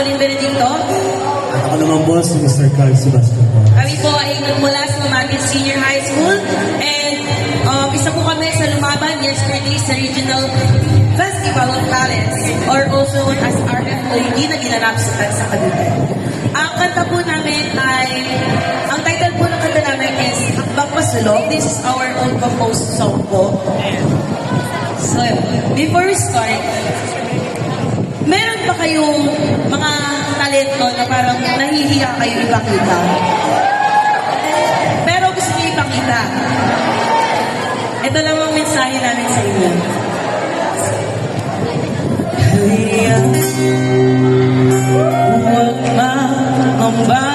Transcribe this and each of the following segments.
Pauline Benedicto. Ako naman po si Mr. Carl Sebastian po. Kami po ay nagmula sa Lumatin Senior High School and isa po kami sa lumaban yesterday sa Regional Festival of Talents or also known as RFOD na ginanap sa Tansa Cavite. Ang kanta po namin ay, ang title po ng kanta namin is Akbang Masulong. This is our own composed song po. So, before we start, meron ba kayong mga talento na parang nahihiya kayo ipakita? Pero gusto niyo ipakita. Ito lang ang mensahe namin sa inyo. Halika, huwag mangamba.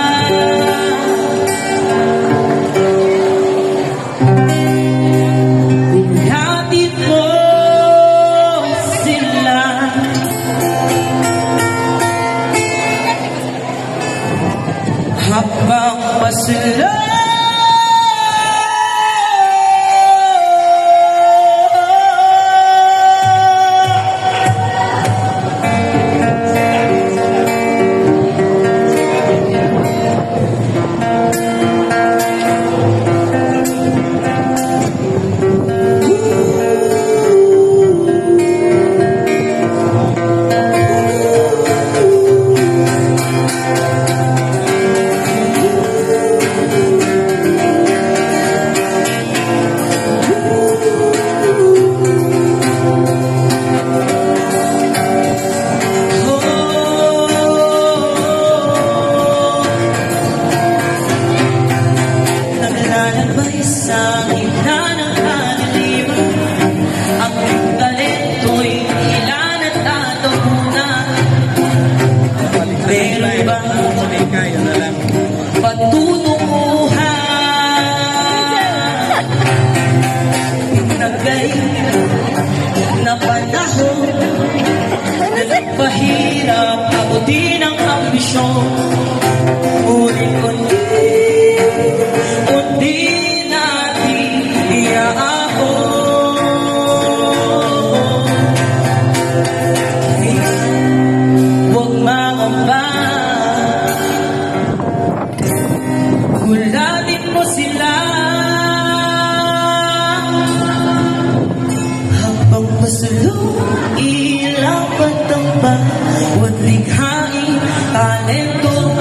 Ihatid mo sila. Habang pasila. Na panahon na nagpahirap, abutin ang ambisyon. Ngunit undi natin iaabot. Huwag mangamba, gulatin mo sila. Masulong ilapat ang bawat likhaing talento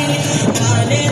Kales